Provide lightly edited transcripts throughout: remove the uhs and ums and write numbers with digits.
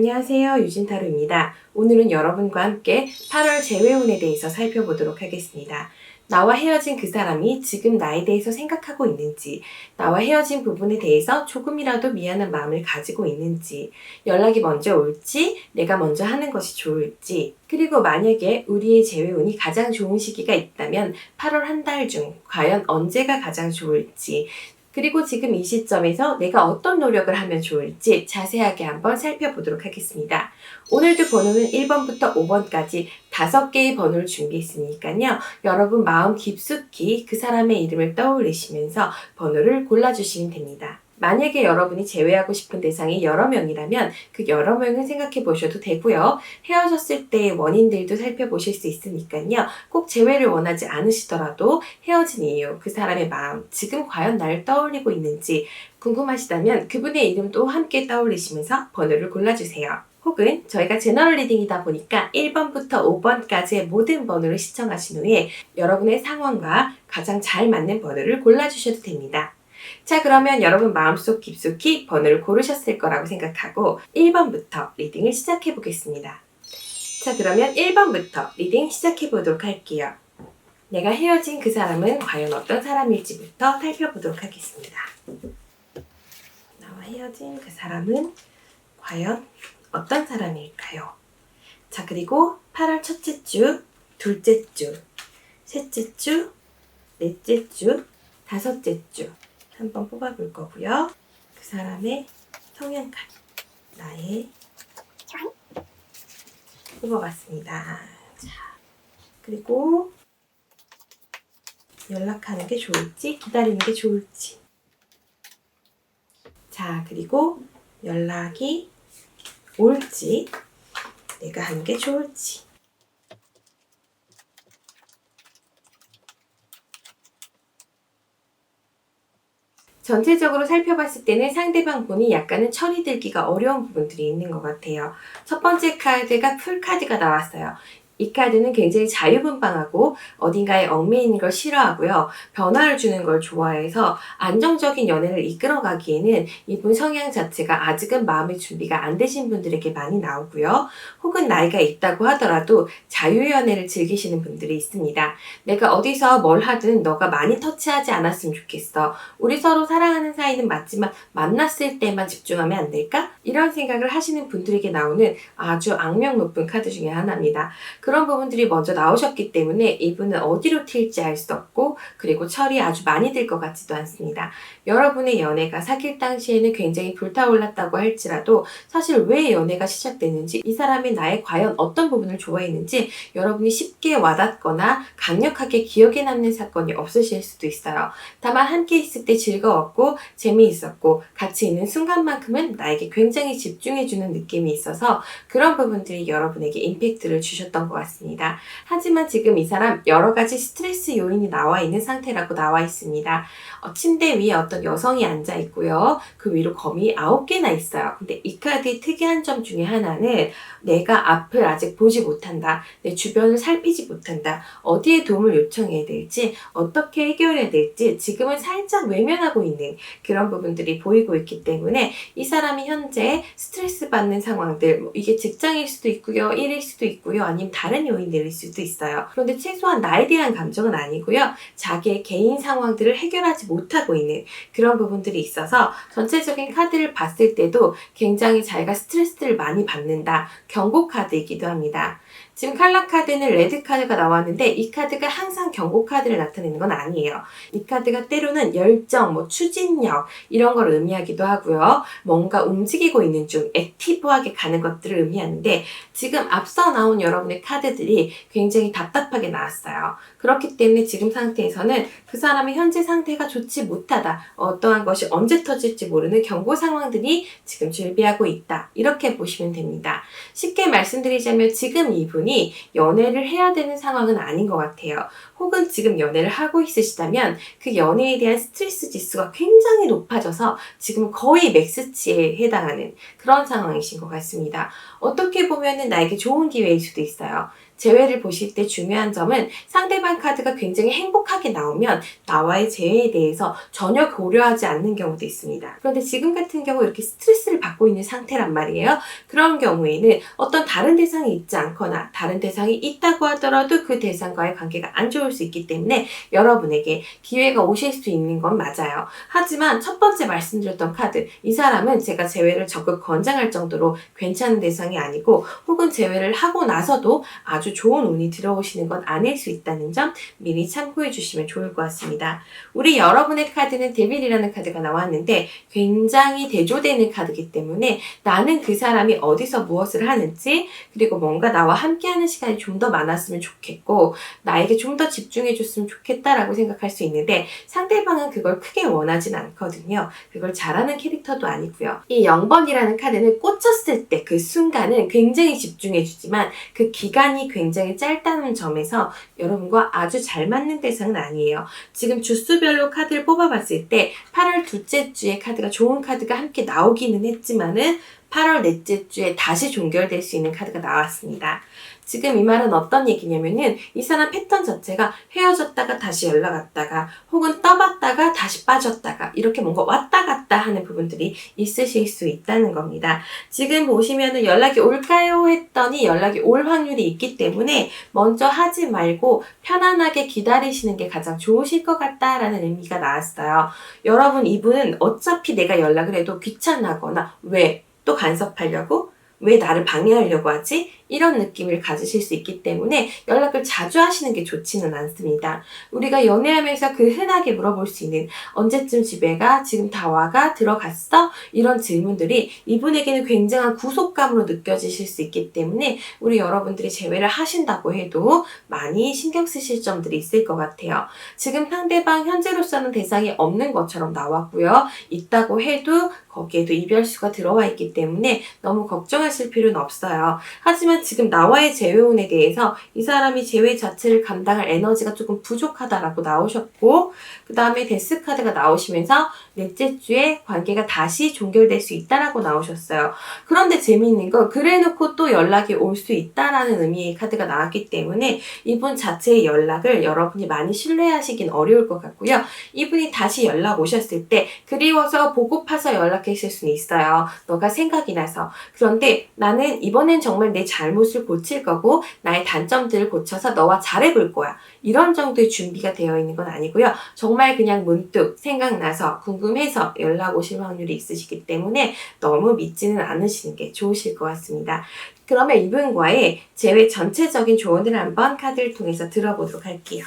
안녕하세요. 유진타로입니다. 오늘은 여러분과 함께 8월 재회운에 대해서 살펴보도록 하겠습니다. 나와 헤어진 그 사람이 지금 나에 대해서 생각하고 있는지, 나와 헤어진 부분에 대해서 조금이라도 미안한 마음을 가지고 있는지, 연락이 먼저 올지, 내가 먼저 하는 것이 좋을지, 그리고 만약에 우리의 재회운이 가장 좋은 시기가 있다면 8월 한 달 중 과연 언제가 가장 좋을지, 그리고 지금 이 시점에서 내가 어떤 노력을 하면 좋을지 자세하게 한번 살펴보도록 하겠습니다. 오늘도 번호는 1번부터 5번까지 5개의 번호를 준비했으니까요. 여러분 마음 깊숙이 그 사람의 이름을 떠올리시면서 번호를 골라주시면 됩니다. 만약에 여러분이 제외하고 싶은 대상이 여러 명이라면 그 여러 명을 생각해 보셔도 되고요. 헤어졌을 때의 원인들도 살펴보실 수 있으니까요. 꼭 제외를 원하지 않으시더라도 헤어진 이유, 그 사람의 마음, 지금 과연 나를 떠올리고 있는지 궁금하시다면 그분의 이름도 함께 떠올리시면서 번호를 골라주세요. 혹은 저희가 제너럴 리딩이다 보니까 1번부터 5번까지의 모든 번호를 시청하신 후에 여러분의 상황과 가장 잘 맞는 번호를 골라주셔도 됩니다. 자, 그러면 여러분 마음속 깊숙이 번호를 고르셨을 거라고 생각하고 1번부터 리딩을 시작해 보겠습니다. 자, 그러면 1번부터 리딩 시작해 보도록 할게요. 내가 헤어진 그 사람은 과연 어떤 사람일지부터 살펴보도록 하겠습니다. 나와 헤어진 그 사람은 과연 어떤 사람일까요? 자, 그리고 8월 첫째 주, 둘째 주, 셋째 주, 넷째 주, 다섯째 주 한번 뽑아볼 거고요. 그 사람의 성향 카드, 나의 뽑아봤습니다. 자, 그리고 연락하는 게 좋을지, 기다리는 게 좋을지. 자, 그리고 연락이 올지, 내가 하는 게 좋을지. 전체적으로 살펴봤을 때는 상대방 분이 약간은 철이 들기가 어려운 부분들이 있는 것 같아요. 첫 번째 카드가 풀카드가 나왔어요. 이 카드는 굉장히 자유분방하고 어딘가에 얽매이는 걸 싫어하고요. 변화를 주는 걸 좋아해서 안정적인 연애를 이끌어가기에는 이분 성향 자체가 아직은 마음의 준비가 안 되신 분들에게 많이 나오고요. 혹은 나이가 있다고 하더라도 자유연애를 즐기시는 분들이 있습니다. 내가 어디서 뭘 하든 너가 많이 터치하지 않았으면 좋겠어. 우리 서로 사랑하는 사이는 맞지만 만났을 때만 집중하면 안 될까? 이런 생각을 하시는 분들에게 나오는 아주 악명 높은 카드 중에 하나입니다. 그런 부분들이 먼저 나오셨기 때문에 이분은 어디로 튈지 알 수 없고 그리고 철이 아주 많이 들 것 같지도 않습니다. 여러분의 연애가 사귈 당시에는 굉장히 불타올랐다고 할지라도 사실 왜 연애가 시작됐는지 이 사람이 나의 과연 어떤 부분을 좋아했는지 여러분이 쉽게 와닿거나 강력하게 기억에 남는 사건이 없으실 수도 있어요. 다만 함께 있을 때 즐거웠고 재미있었고 같이 있는 순간만큼은 나에게 굉장히 집중해주는 느낌이 있어서 그런 부분들이 여러분에게 임팩트를 주셨던 것 같습니다. 하지만 지금 이 사람 여러 가지 스트레스 요인이 나와 있는 상태라고 나와 있습니다. 침대 위에 어떤 여성이 앉아 있고요. 그 위로 검이 9개나 있어요. 근데 이 카드의 특이한 점 중에 하나는 내가 앞을 아직 보지 못한다. 내 주변을 살피지 못한다. 어디에 도움을 요청해야 될지, 어떻게 해결해야 될지 지금은 살짝 외면하고 있는 그런 부분들이 보이고 있기 때문에 이 사람이 현재 스트레스 받는 상황들, 이게 직장일 수도 있고요. 일일 수도 있고요. 아니면 다른 요인들일 수도 있어요. 그런데 최소한 나에 대한 감정은 아니고요. 자기의 개인 상황들을 해결하지 못하고 있는 그런 부분들이 있어서 전체적인 카드를 봤을 때도 굉장히 자기가 스트레스를 많이 받는다. 경고 카드이기도 합니다. 지금 칼라 카드는 레드 카드가 나왔는데 이 카드가 항상 경고 카드를 나타내는 건 아니에요. 이 카드가 때로는 열정, 추진력 이런 걸 의미하기도 하고요. 뭔가 움직이고 있는 중 액티브하게 가는 것들을 의미하는데 지금 앞서 나온 여러분의 카드들이 굉장히 답답하게 나왔어요. 그렇기 때문에 지금 상태에서는 그 사람의 현재 상태가 좋지 못하다. 어떠한 것이 언제 터질지 모르는 경고 상황들이 지금 준비하고 있다. 이렇게 보시면 됩니다. 쉽게 말씀드리자면 지금 이분이 연애를 해야 되는 상황은 아닌 것 같아요. 혹은 지금 연애를 하고 있으시다면 그 연애에 대한 스트레스 지수가 굉장히 높아져서 지금 거의 맥스치에 해당하는 그런 상황이신 것 같습니다. 어떻게 보면은 나에게 좋은 기회일 수도 있어요. 재회를 보실 때 중요한 점은 상대방 카드가 굉장히 행복하게 나오면 나와의 재회에 대해서 전혀 고려하지 않는 경우도 있습니다. 그런데 지금 같은 경우 이렇게 스트레스를 받고 있는 상태란 말이에요. 그런 경우에는 어떤 다른 대상이 있지 않거나 다른 대상이 있다고 하더라도 그 대상과의 관계가 안 좋을 수 있기 때문에 여러분에게 기회가 오실 수 있는 건 맞아요. 하지만 첫 번째 말씀드렸던 카드, 이 사람은 제가 재회를 적극 권장할 정도로 괜찮은 대상이 아니고 혹은 재회를 하고 나서도 아주 좋은 운이 들어오시는 건 아닐 수 있다는 점 미리 참고해 주시면 좋을 것 같습니다. 우리 여러분의 카드는 데빌이라는 카드가 나왔는데 굉장히 대조되는 카드이기 때문에 나는 그 사람이 어디서 무엇을 하는지 그리고 뭔가 나와 함께하는 시간이 좀 더 많았으면 좋겠고 나에게 좀 더 집중해 줬으면 좋겠다라고 생각할 수 있는데 상대방은 그걸 크게 원하진 않거든요. 그걸 잘하는 캐릭터도 아니고요. 이 0번이라는 카드는 꽂혔을 때 그 순간은 굉장히 집중해 주지만 그 기간이 굉장히 짧다는 점에서 여러분과 아주 잘 맞는 대상은 아니에요. 지금 주수별로 카드를 뽑아봤을 때 8월 둘째 주에 카드가 좋은 카드가 함께 나오기는 했지만은 8월 넷째 주에 다시 종결될 수 있는 카드가 나왔습니다. 지금 이 말은 어떤 얘기냐면은 이 사람 패턴 자체가 헤어졌다가 다시 연락 왔다가 혹은 떠봤다가 다시 빠졌다가 이렇게 뭔가 왔다 갔다 하는 부분들이 있으실 수 있다는 겁니다. 지금 보시면은 연락이 올까요? 했더니 연락이 올 확률이 있기 때문에 먼저 하지 말고 편안하게 기다리시는 게 가장 좋으실 것 같다라는 의미가 나왔어요. 여러분 이분은 어차피 내가 연락을 해도 귀찮아하거나 왜? 또 간섭하려고? 왜 나를 방해하려고 하지? 이런 느낌을 가지실 수 있기 때문에 연락을 자주 하시는 게 좋지는 않습니다. 우리가 연애하면서 그 흔하게 물어볼 수 있는 언제쯤 집에 가? 지금 다 와가? 들어갔어? 이런 질문들이 이분에게는 굉장한 구속감으로 느껴지실 수 있기 때문에 우리 여러분들이 재회를 하신다고 해도 많이 신경 쓰실 점들이 있을 것 같아요. 지금 상대방 현재로서는 대상이 없는 것처럼 나왔고요. 있다고 해도 거기에도 이별수가 들어와 있기 때문에 너무 걱정하실 필요는 없어요. 하지만 지금 나와의 재회운에 대해서 이 사람이 재회 자체를 감당할 에너지가 조금 부족하다라고 나오셨고 그 다음에 데스카드가 나오시면서 넷째 주에 관계가 다시 종결될 수 있다라고 나오셨어요. 그런데 재미있는 건 그래놓고 또 연락이 올 수 있다라는 의미의 카드가 나왔기 때문에 이분 자체의 연락을 여러분이 많이 신뢰하시긴 어려울 것 같고요. 이분이 다시 연락 오셨을 때 그리워서 보고파서 연락했을 수는 있어요. 너가 생각이 나서. 그런데 나는 이번엔 정말 내 잘못을 고칠 거고 나의 단점들을 고쳐서 너와 잘해볼 거야. 이런 정도의 준비가 되어 있는 건 아니고요. 정말 그냥 문득 생각나서 궁금해서 연락 오실 확률이 있으시기 때문에 너무 믿지는 않으시는 게 좋으실 것 같습니다. 그러면 이분과의 재회 전체적인 조언을 한번 카드를 통해서 들어보도록 할게요.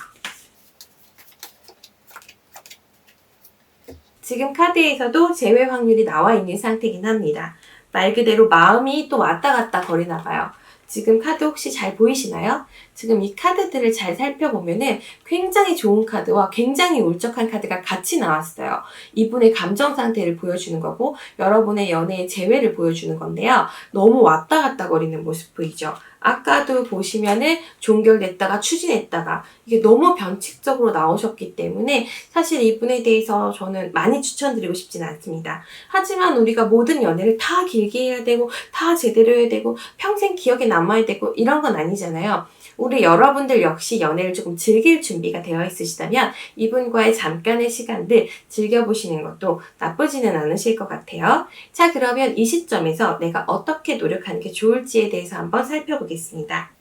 지금 카드에서도 재회 확률이 나와 있는 상태이긴 합니다. 말 그대로 마음이 또 왔다 갔다 거리나 봐요. 지금 카드 혹시 잘 보이시나요? 지금 이 카드들을 잘 살펴보면은 굉장히 좋은 카드와 굉장히 울적한 카드가 같이 나왔어요. 이분의 감정 상태를 보여주는 거고 여러분의 연애의 재회를 보여주는 건데요. 너무 왔다 갔다 거리는 모습 보이죠? 아까도 보시면은 종결됐다가 추진했다가 이게 너무 변칙적으로 나오셨기 때문에 사실 이분에 대해서 저는 많이 추천드리고 싶진 않습니다. 하지만 우리가 모든 연애를 다 길게 해야 되고 다 제대로 해야 되고 평생 기억에 남아야 되고 이런 건 아니잖아요. 우리 여러분들 역시 연애를 조금 즐길 준비가 되어 있으시다면 이분과의 잠깐의 시간들 즐겨보시는 것도 나쁘지는 않으실 것 같아요. 자, 그러면 이 시점에서 내가 어떻게 노력하는 게 좋을지에 대해서 한번 살펴보겠습니다.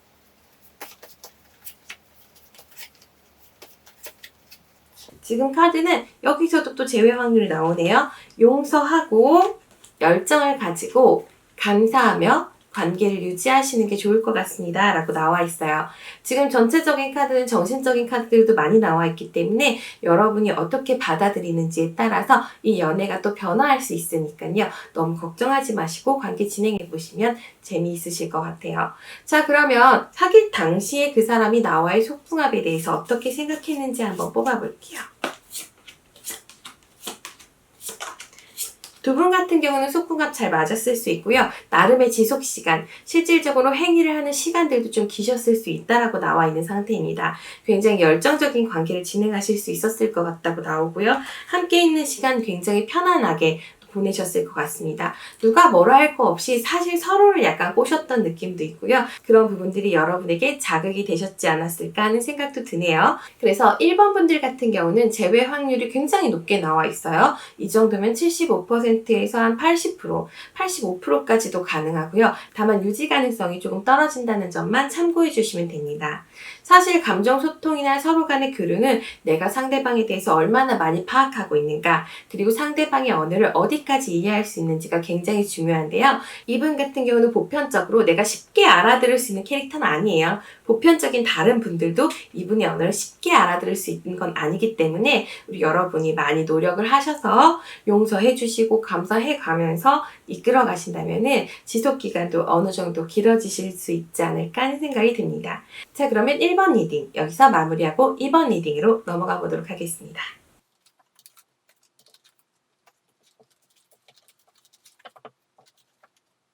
지금 카드는 여기서도 또 재회 확률이 나오네요. 용서하고 열정을 가지고 감사하며 관계를 유지하시는 게 좋을 것 같습니다. 라고 나와 있어요. 지금 전체적인 카드는 정신적인 카드들도 많이 나와 있기 때문에 여러분이 어떻게 받아들이는지에 따라서 이 연애가 또 변화할 수 있으니까요. 너무 걱정하지 마시고 관계 진행해 보시면 재미있으실 것 같아요. 자, 그러면 사귈 당시에 그 사람이 나와의 속궁합에 대해서 어떻게 생각했는지 한번 뽑아볼게요. 두 분 같은 경우는 속궁합 잘 맞았을 수 있고요. 나름의 지속시간, 실질적으로 행위를 하는 시간들도 좀 기셨을 수 있다라고 나와 있는 상태입니다. 굉장히 열정적인 관계를 진행하실 수 있었을 것 같다고 나오고요. 함께 있는 시간 굉장히 편안하게 보내셨을 것 같습니다. 누가 뭐라 할 거 없이 사실 서로를 약간 꼬셨던 느낌도 있고요. 그런 부분들이 여러분에게 자극이 되셨지 않았을까 하는 생각도 드네요. 그래서 1번 분들 같은 경우는 재회 확률이 굉장히 높게 나와 있어요. 이 정도면 75%에서 한 80%, 85%까지도 가능하고요. 다만 유지 가능성이 조금 떨어진다는 점만 참고해 주시면 됩니다. 사실 감정 소통이나 서로 간의 교류는 내가 상대방에 대해서 얼마나 많이 파악하고 있는가, 그리고 상대방의 언어를 어디까지 이해할 수 있는지가 굉장히 중요한데요. 이분 같은 경우는 보편적으로 내가 쉽게 알아들을 수 있는 캐릭터는 아니에요. 보편적인 다른 분들도 이분의 언어를 쉽게 알아들을 수 있는 건 아니기 때문에 우리 여러분이 많이 노력을 하셔서 용서해 주시고 감사해 가면서 이끌어 가신다면은 지속 기간도 어느 정도 길어지실 수 있지 않을까 하는 생각이 듭니다. 자, 그러면 1번 리딩 여기서 마무리하고 2번 리딩으로 넘어가 보도록 하겠습니다.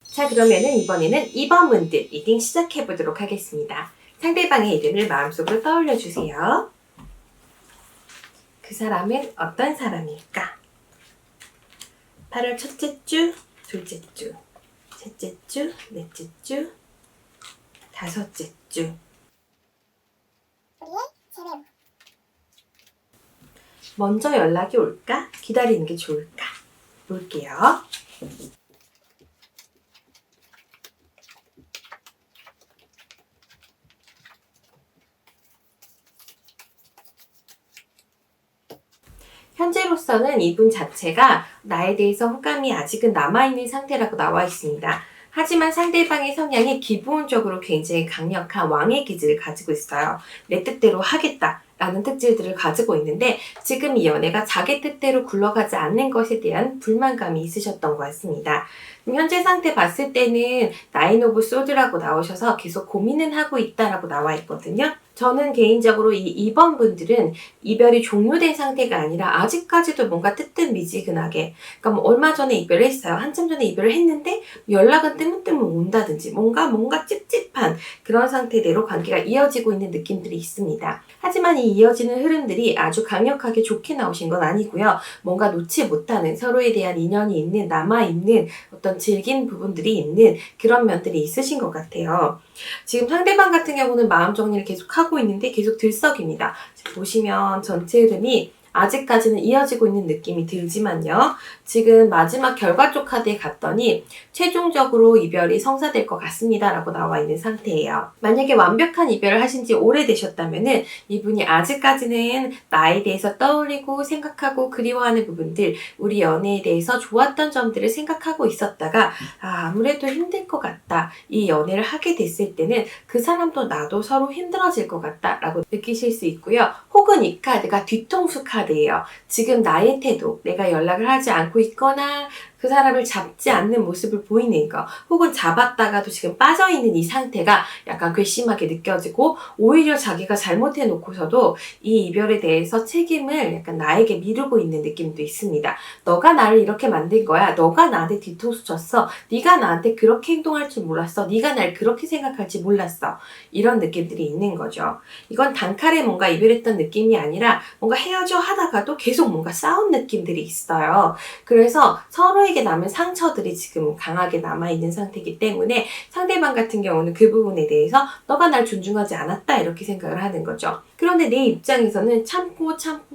자, 그러면은 이번에는 2번 분들 리딩 시작해 보도록 하겠습니다. 상대방의 이름을 마음속으로 떠올려 주세요. 그 사람은 어떤 사람일까? 8월 첫째 주, 둘째 주, 셋째 주, 넷째 주, 다섯째 주. 먼저 연락이 올까? 기다리는 게 좋을까? 볼게요. 현재로서는 이분 자체가 나에 대해서 호감이 아직은 남아있는 상태라고 나와 있습니다. 하지만 상대방의 성향이 기본적으로 굉장히 강력한 왕의 기질을 가지고 있어요. 내 뜻대로 하겠다 라는 특질들을 가지고 있는데 지금 이 연애가 자기 뜻대로 굴러가지 않는 것에 대한 불만감이 있으셨던 것 같습니다. 현재 상태 봤을 때는 나인 오브 소드라고 나오셔서 계속 고민은 하고 있다라고 나와 있거든요. 저는 개인적으로 이 2번 분들은 이별이 종료된 상태가 아니라 아직까지도 뭔가 뜨뜻미지근하게, 그러니까 뭐 얼마 전에 이별을 했어요. 한참 전에 이별을 했는데 연락은 뜨문뜨문 온다든지 뭔가 찝찝한 그런 상태대로 관계가 이어지고 있는 느낌들이 있습니다. 하지만 이 이어지는 흐름들이 아주 강력하게 좋게 나오신 건 아니고요. 뭔가 놓지 못하는 서로에 대한 인연이 있는, 남아있는 어떤 질긴 부분들이 있는 그런 면들이 있으신 것 같아요. 지금 상대방 같은 경우는 마음 정리를 계속 하고 있는데 계속 들썩입니다. 보시면 전체 흐름이 아직까지는 이어지고 있는 느낌이 들지만요. 지금 마지막 결과 쪽 카드에 갔더니 최종적으로 이별이 성사될 것 같습니다 라고 나와 있는 상태예요. 만약에 완벽한 이별을 하신 지 오래되셨다면 이분이 아직까지는 나에 대해서 떠올리고 생각하고 그리워하는 부분들, 우리 연애에 대해서 좋았던 점들을 생각하고 있었다가 아무래도 힘들 것 같다. 이 연애를 하게 됐을 때는 그 사람도 나도 서로 힘들어질 것 같다 라고 느끼실 수 있고요. 혹은 이 카드가 뒤통수 카드예요. 지금 나의 태도, 내가 연락을 하지 않고 있거나 그 사람을 잡지 않는 모습을 보이는 거, 혹은 잡았다가도 지금 빠져있는 이 상태가 약간 괘씸하게 느껴지고 오히려 자기가 잘못해놓고서도 이 이별에 대해서 책임을 약간 나에게 미루고 있는 느낌도 있습니다. 너가 나를 이렇게 만든 거야. 너가 나한테 뒤통수 쳤어. 네가 나한테 그렇게 행동할 줄 몰랐어. 네가 날 그렇게 생각할지 몰랐어. 이런 느낌들이 있는 거죠. 이건 단칼에 뭔가 이별했던 느낌이 아니라 뭔가 헤어져 하다가도 계속 뭔가 싸운 느낌들이 있어요. 그래서 서로에게 남은 상처들이 지금 강하게 남아있는 상태이기 때문에 상대방 같은 경우는 그 부분에 대해서 너가 날 존중하지 않았다 이렇게 생각을 하는 거죠. 그런데 내 입장에서는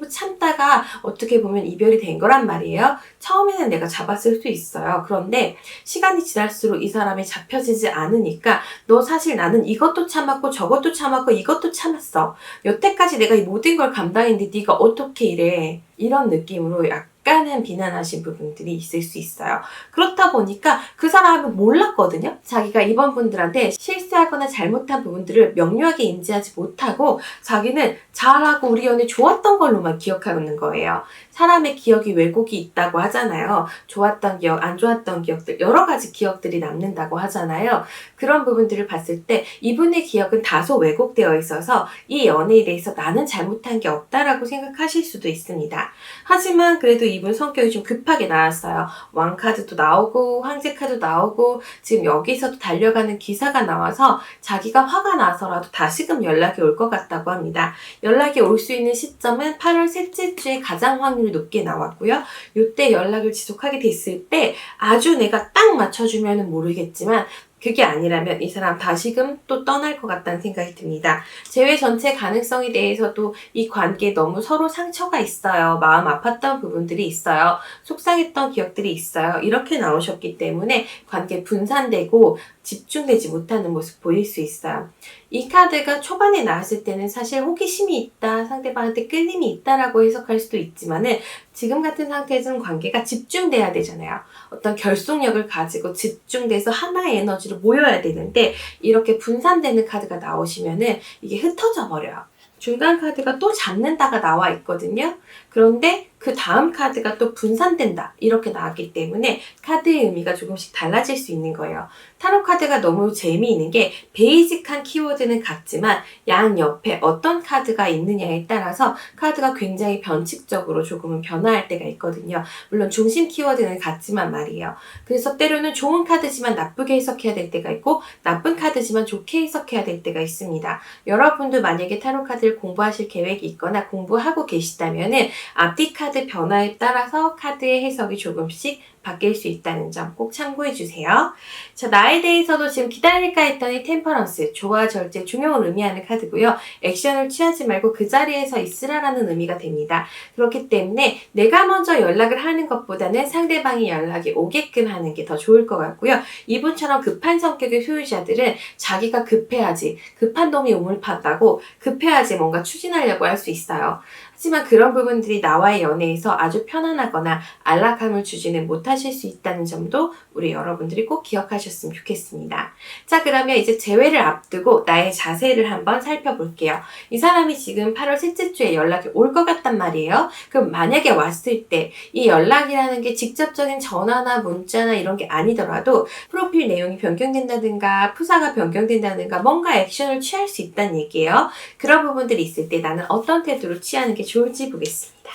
참다가 어떻게 보면 이별이 된 거란 말이에요. 처음에는 내가 잡았을 수 있어요. 그런데 시간이 지날수록 이 사람이 잡혀지지 않으니까 너 사실 나는 이것도 참았고 저것도 참았고 이것도 참았어. 여태까지 내가 이 모든 걸 감당했는데 네가 어떻게 이래. 이런 느낌으로 약간은 비난하신 부분들이 있을 수 있어요. 그렇다 보니까 그 사람은 몰랐거든요. 자기가 이번 분들한테 실수하거나 잘못한 부분들을 명료하게 인지하지 못하고 자기는 잘하고 우리 연애 좋았던 걸로만 기억하고 있는 거예요. 사람의 기억이 왜곡이 있다고 하잖아요. 좋았던 기억, 안 좋았던 기억들, 여러 가지 기억들이 남는다고 하잖아요. 그런 부분들을 봤을 때 이분의 기억은 다소 왜곡되어 있어서 이 연애에 대해서 나는 잘못한 게 없다라고 생각하실 수도 있습니다. 하지만 그래도 이분 성격이 좀 급하게 나왔어요. 왕카드도 나오고 황제 카드 나오고 지금 여기서도 달려가는 기사가 나와서 자기가 화가 나서라도 다시금 연락이 올 것 같다고 합니다. 연락이 올 수 있는 시점은 8월 셋째 주에 가장 확률이 높게 나왔고요. 이때 연락을 지속하게 됐을 때 아주 내가 딱 맞춰주면 모르겠지만 그게 아니라면 이 사람 다시금 또 떠날 것 같다는 생각이 듭니다. 재회 전체 가능성에 대해서도 이 관계에 너무 서로 상처가 있어요. 마음 아팠던 부분들이 있어요. 속상했던 기억들이 있어요. 이렇게 나오셨기 때문에 관계 분산되고 집중되지 못하는 모습 보일 수 있어요. 이 카드가 초반에 나왔을 때는 사실 호기심이 있다, 상대방한테 끌림이 있다라고 해석할 수도 있지만은 지금 같은 상태에서는 관계가 집중돼야 되잖아요. 어떤 결속력을 가지고 집중돼서 하나의 에너지로 모여야 되는데 이렇게 분산되는 카드가 나오시면은 이게 흩어져 버려요. 중간 카드가 또 잡는다가 나와 있거든요. 그런데 그 다음 카드가 또 분산된다 이렇게 나왔기 때문에 카드의 의미가 조금씩 달라질 수 있는 거예요. 타로 카드가 너무 재미있는 게 베이직한 키워드는 같지만 양 옆에 어떤 카드가 있느냐에 따라서 카드가 굉장히 변칙적으로 조금은 변화할 때가 있거든요. 물론 중심 키워드는 같지만 말이에요. 그래서 때로는 좋은 카드지만 나쁘게 해석해야 될 때가 있고 나쁜 카드지만 좋게 해석해야 될 때가 있습니다. 여러분도 만약에 타로 카드를 공부하실 계획이 있거나 공부하고 계시다면은 앞뒤 카드 변화에 따라서 카드의 해석이 조금씩 바뀔 수 있다는 점 꼭 참고해 주세요. 자, 나에 대해서도 지금 기다릴까 했더니 템퍼런스, 조화, 절제, 중용을 의미하는 카드고요. 액션을 취하지 말고 그 자리에서 있으라라는 의미가 됩니다. 그렇기 때문에 내가 먼저 연락을 하는 것보다는 상대방이 연락이 오게끔 하는 게 더 좋을 것 같고요. 이분처럼 급한 성격의 소유자들은 자기가 급해야지, 급한 놈이 우물 판다고 급해야지 뭔가 추진하려고 할 수 있어요. 하지만 그런 부분들이 나와의 연애에서 아주 편안하거나 안락함을 주지는 못하실 수 있다는 점도 우리 여러분들이 꼭 기억하셨으면 좋겠습니다. 자, 그러면 이제 재회를 앞두고 나의 자세를 한번 살펴볼게요. 이 사람이 지금 8월 셋째 주에 연락이 올 것 같단 말이에요. 그럼 만약에 왔을 때 이 연락이라는 게 직접적인 전화나 문자나 이런 게 아니더라도 프로필 내용이 변경된다든가 프사가 변경된다든가 뭔가 액션을 취할 수 있다는 얘기예요. 그런 부분들이 있을 때 나는 어떤 태도를 취하는 게 좋을지 보겠습니다.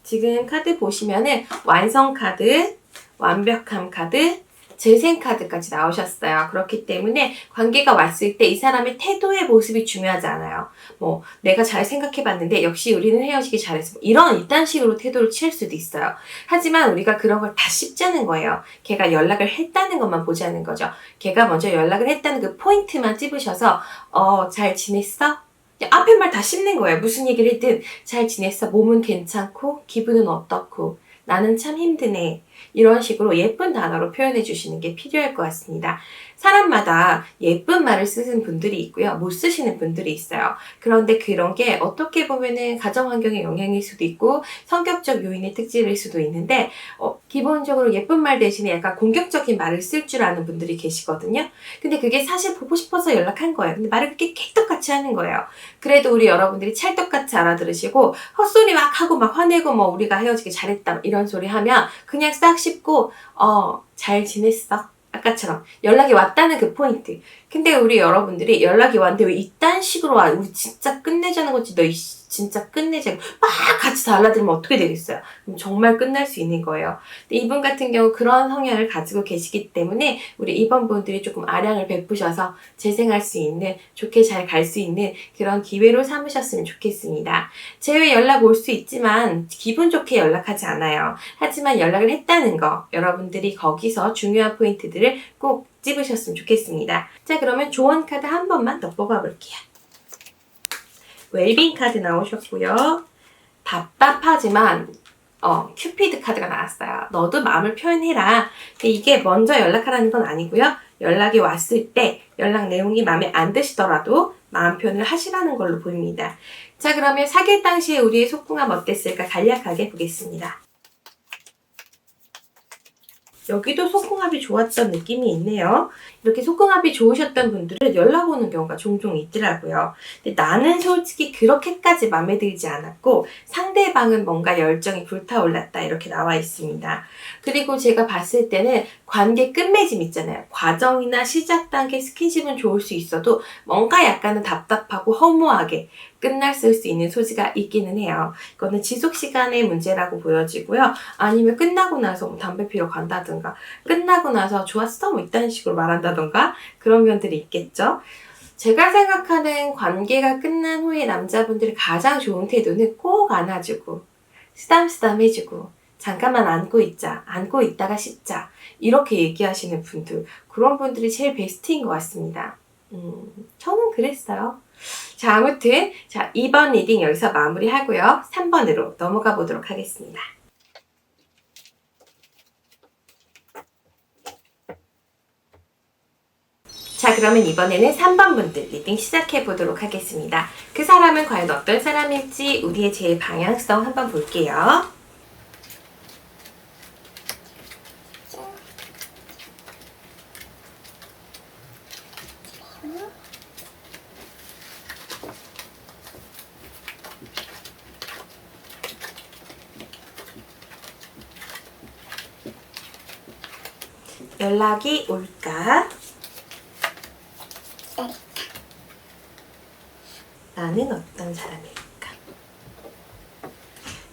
지금 카드 보시면은 완성 카드, 완벽함 카드, 재생 카드까지 나오셨어요. 그렇기 때문에 관계가 왔을 때 이 사람의 태도의 모습이 중요하지 않아요. 뭐 내가 잘 생각해봤는데 역시 우리는 헤어지기 잘했어. 이딴 식으로 태도를 취할 수도 있어요. 하지만 우리가 그런 걸 다 씹자는 거예요. 걔가 연락을 했다는 것만 보자는 거죠. 걔가 먼저 연락을 했다는 그 포인트만 찝으셔서 잘 지냈어? 앞에 말 다 씹는 거예요. 무슨 얘기를 했든 잘 지냈어? 몸은 괜찮고 기분은 어떻고 나는 참 힘드네. 이런 식으로 예쁜 단어로 표현해 주시는 게 필요할 것 같습니다. 사람마다 예쁜 말을 쓰는 분들이 있고요. 못 쓰시는 분들이 있어요. 그런데 그런 게 어떻게 보면은 가정 환경의 영향일 수도 있고 성격적 요인의 특질일 수도 있는데 기본적으로 예쁜 말 대신에 약간 공격적인 말을 쓸 줄 아는 분들이 계시거든요. 근데 그게 사실 보고 싶어서 연락한 거예요. 근데 말을 그렇게 객떡같이 하는 거예요. 그래도 우리 여러분들이 찰떡같이 알아들으시고 헛소리 막 하고 막 화내고 뭐 우리가 헤어지기 잘했다 이런 소리 하면 그냥 싹 씹고 잘 지냈어? 아까처럼 연락이 왔다는 그 포인트. 근데 우리 여러분들이 연락이 왔는데 왜 이딴 식으로 와? 우리 진짜 끝내자는 거지. 너 진짜 끝내자. 막 같이 달라들면 어떻게 되겠어요? 그럼 정말 끝날 수 있는 거예요. 근데 이분 같은 경우 그런 성향을 가지고 계시기 때문에 우리 이번 분들이 조금 아량을 베푸셔서 재생할 수 있는, 좋게 잘 갈 수 있는 그런 기회로 삼으셨으면 좋겠습니다. 재회 연락 올 수 있지만 기분 좋게 연락하지 않아요. 하지만 연락을 했다는 거, 여러분들이 거기서 중요한 포인트들을 꼭 찝으셨으면 좋겠습니다. 자, 그러면 조언 카드 한 번만 더 뽑아볼게요. 웰빙 카드 나오셨고요. 답답하지만 큐피드 카드가 나왔어요. 너도 마음을 표현해라. 근데 이게 먼저 연락하라는 건 아니고요. 연락이 왔을 때 연락 내용이 마음에 안 드시더라도 마음 표현을 하시라는 걸로 보입니다. 자, 그러면 사귈 당시에 우리의 속궁합 어땠을까 간략하게 보겠습니다. 여기도 속궁합이 좋았던 느낌이 있네요. 이렇게 속궁합이 좋으셨던 분들은 연락 오는 경우가 종종 있더라고요. 근데 나는 솔직히 그렇게까지 마음에 들지 않았고 상대방은 뭔가 열정이 불타올랐다 이렇게 나와 있습니다. 그리고 제가 봤을 때는 관계 끝맺음 있잖아요. 과정이나 시작 단계 스킨십은 좋을 수 있어도 뭔가 약간은 답답하고 허무하게 끝났을 수 있는 소지가 있기는 해요. 이거는 지속 시간의 문제라고 보여지고요. 아니면 끝나고 나서 뭐 담배 피러 간다든가 끝나고 나서 좋았어 뭐 이딴 식으로 말한다던가 그런 면들이 있겠죠. 제가 생각하는 관계가 끝난 후에 남자분들이 가장 좋은 태도는 꼭 안아주고 쓰담쓰담 해주고 잠깐만 안고 있자, 안고 있다가 씻자 이렇게 얘기하시는 분들, 그런 분들이 제일 베스트인 것 같습니다. 저는 그랬어요. 자, 아무튼 2번 리딩 여기서 마무리하고요. 3번으로 넘어가 보도록 하겠습니다. 자, 그러면 이번에는 3번 분들 리딩 시작해 보도록 하겠습니다. 그 사람은 과연 어떤 사람일지 우리의 제 방향성 한번 볼게요. 연락이 올까? 나는 어떤 사람일까?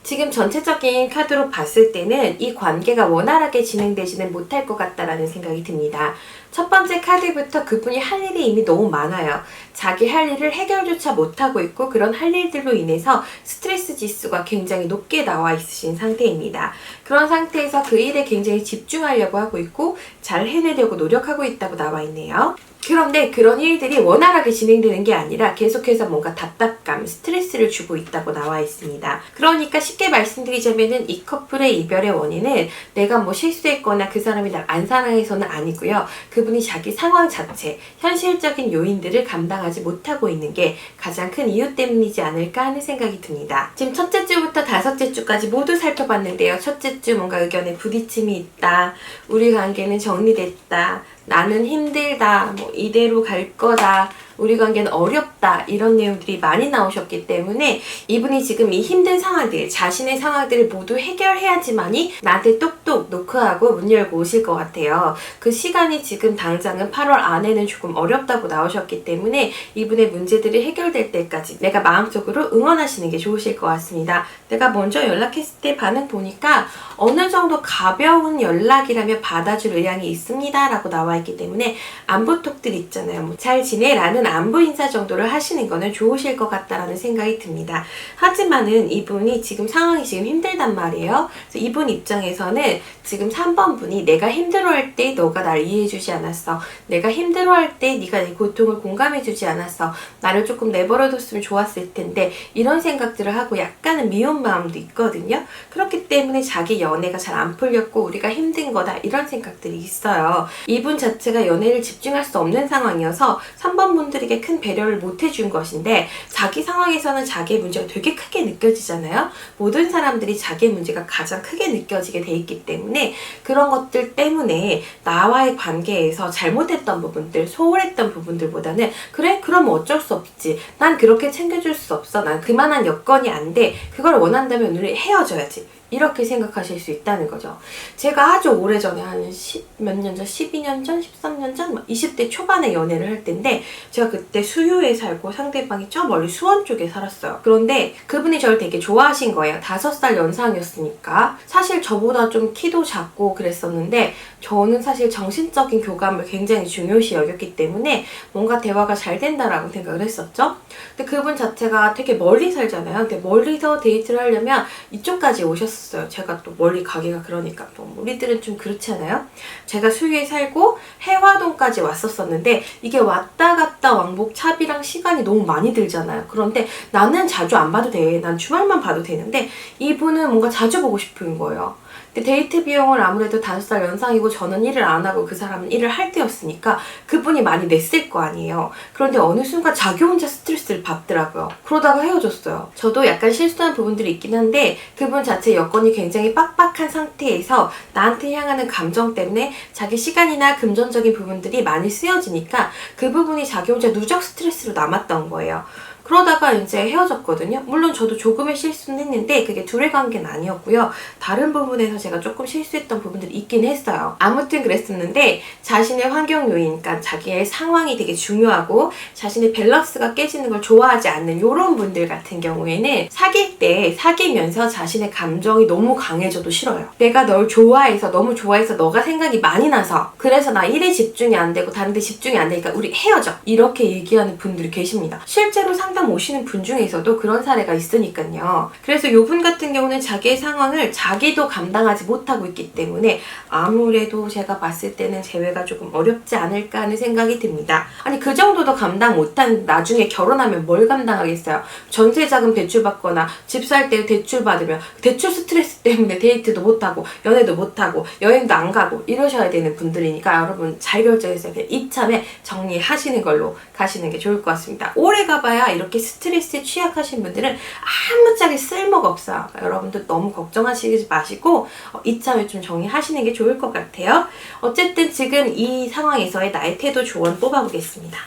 지금 전체적인 카드로 봤을 때는 이 관계가 원활하게 진행되지는 못할 것 같다라는 생각이 듭니다. 첫 번째 카드부터 그분이 할 일이 이미 너무 많아요. 자기 할 일을 해결조차 못하고 있고 그런 할 일들로 인해서 스트레스 지수가 굉장히 높게 나와 있으신 상태입니다. 그런 상태에서 그 일에 굉장히 집중하려고 하고 있고 잘 해내려고 노력하고 있다고 나와 있네요. 그런데 그런 일들이 원활하게 진행되는 게 아니라 계속해서 뭔가 답답감, 스트레스를 주고 있다고 나와 있습니다. 그러니까 쉽게 말씀드리자면은 이 커플의 이별의 원인은 내가 뭐 실수했거나 그 사람이 날 안 사랑해서는 아니고요. 그분이 자기 상황 자체, 현실적인 요인들을 감당하지 못하고 있는 게 가장 큰 이유 때문이지 않을까 하는 생각이 듭니다. 지금 첫째 주부터 다섯째 주까지 모두 살펴봤는데요. 첫째 주 뭔가 의견에 부딪힘이 있다. 우리 관계는 정리됐다. 나는 힘들다, 뭐 이대로 갈 거다, 우리 관계는 어렵다 이런 내용들이 많이 나오셨기 때문에 이분이 지금 이 힘든 상황들, 자신의 상황들을 모두 해결해야지만이 나한테 똑똑 노크하고 문 열고 오실 것 같아요. 그 시간이 지금 당장은 8월 안에는 조금 어렵다고 나오셨기 때문에 이분의 문제들이 해결될 때까지 내가 마음속으로 응원하시는 게 좋으실 것 같습니다. 내가 먼저 연락했을 때 반응 보니까 어느 정도 가벼운 연락이라면 받아줄 의향이 있습니다 라고 나와 있기 때문에 안부톡들 있잖아요. 뭐 잘 지내? 라는 안부 인사 정도를 하시는 거는 좋으실 것 같다라는 생각이 듭니다. 하지만은 이분이 지금 상황이 지금 힘들단 말이에요. 그래서 이분 입장에서는 지금 3번 분이 내가 힘들어할 때 너가 날 이해해주지 않았어. 내가 힘들어할 때 네가 내 고통을 공감해주지 않았어. 나를 조금 내버려뒀으면 좋았을 텐데 이런 생각들을 하고 약간은 미운 마음도 있거든요. 그렇기 때문에 자기 연애가 잘 안 풀렸고 우리가 힘든 거다 이런 생각들이 있어요. 이분 자체가 연애를 집중할 수 없는 상황이어서 3번 분들에게 큰 배려를 못 해준 것인데 자기 상황에서는 자기의 문제가 되게 크게 느껴지잖아요. 모든 사람들이 자기의 문제가 가장 크게 느껴지게 돼 있기 때문에 그런 것들 때문에 나와의 관계에서 잘못했던 부분들, 소홀했던 부분들보다는 그래? 그럼 어쩔 수 없지. 난 그렇게 챙겨줄 수 없어. 난 그만한 여건이 안 돼. 그걸 원한다면 우리 헤어져야지. 이렇게 생각하실 수 있다는 거죠. 제가 아주 오래전에 한 10몇 년 전, 12년 전, 13년 전, 20대 초반에 연애를 할 때인데 제가 그때 수유에 살고 상대방이 저 멀리 수원 쪽에 살았어요. 그런데 그분이 저를 되게 좋아하신 거예요. 5살 연상이었으니까. 사실 저보다 좀 키도 작고 그랬었는데 저는 사실 정신적인 교감을 굉장히 중요시 여겼기 때문에 뭔가 대화가 잘 된다라고 생각을 했었죠. 근데 그분 자체가 되게 멀리 살잖아요. 근데 멀리서 데이트를 하려면 이쪽까지 오셨어요. 제가 또 멀리 가기가 그러니까 또 우리들은 좀 그렇지 않아요? 제가 수유에 살고 해화동까지 왔었었는데 이게 왔다 갔다 왕복 차비랑 시간이 너무 많이 들잖아요. 그런데 나는 자주 안 봐도 돼. 난 주말만 봐도 되는데 이분은 뭔가 자주 보고 싶은 거예요. 근데 데이트 비용을 아무래도 5살 연상이고 저는 일을 안 하고 그 사람은 일을 할 때였으니까 그분이 많이 냈을 거 아니에요. 그런데 어느 순간 자기 혼자 스트레스를 받더라고요. 그러다가 헤어졌어요. 저도 약간 실수한 부분들이 있긴 한데 그분 자체 여건이 굉장히 빡빡한 상태에서 나한테 향하는 감정 때문에 자기 시간이나 금전적인 부분들이 많이 쓰여지니까 그 부분이 자기 혼자 누적 스트레스로 남았던 거예요. 그러다가 이제 헤어졌거든요. 물론 저도 조금의 실수는 했는데 그게 둘의 관계는 아니었고요. 다른 부분에서 제가 조금 실수했던 부분들이 있긴 했어요. 아무튼 그랬었는데 자신의 환경 요인, 그러니까 자기의 상황이 되게 중요하고 자신의 밸런스가 깨지는 걸 좋아하지 않는 이런 분들 같은 경우에는 사귈 때 사귀면서 자신의 감정이 너무 강해져도 싫어요. 내가 널 좋아해서 너무 좋아해서 너가 생각이 많이 나서 그래서 나 일에 집중이 안 되고 다른 데 집중이 안 되니까 우리 헤어져 이렇게 얘기하는 분들이 계십니다. 실제로 상담 오시는 분 중에서도 그런 사례가 있으니까요. 그래서 이분 같은 경우는 자기의 상황을 자기도 감당하지 못하고 있기 때문에 아무래도 제가 봤을 때는 재회가 조금 어렵지 않을까 하는 생각이 듭니다. 아니 그 정도도 감당 못한 나중에 결혼하면 뭘 감당하겠어요. 전세자금 대출받거나 집 살 때 대출 받으면 대출 스트레스 때문에 데이트도 못하고 연애도 못하고 여행도 안 가고 이러셔야 되는 분들이니까 여러분 잘 결정해서 그냥 이참에 정리하시는 걸로 가시는 게 좋을 것 같습니다. 오래 가봐야 이렇게 스트레스에 취약하신 분들은 아무짝에 쓸모가 없어요. 그러니까 여러분들 너무 걱정하시지 마시고 이참에 좀 정리하시는 게 좋을 것 같아요. 어쨌든 지금 이 상황에서의 나의 태도 조언 뽑아보겠습니다.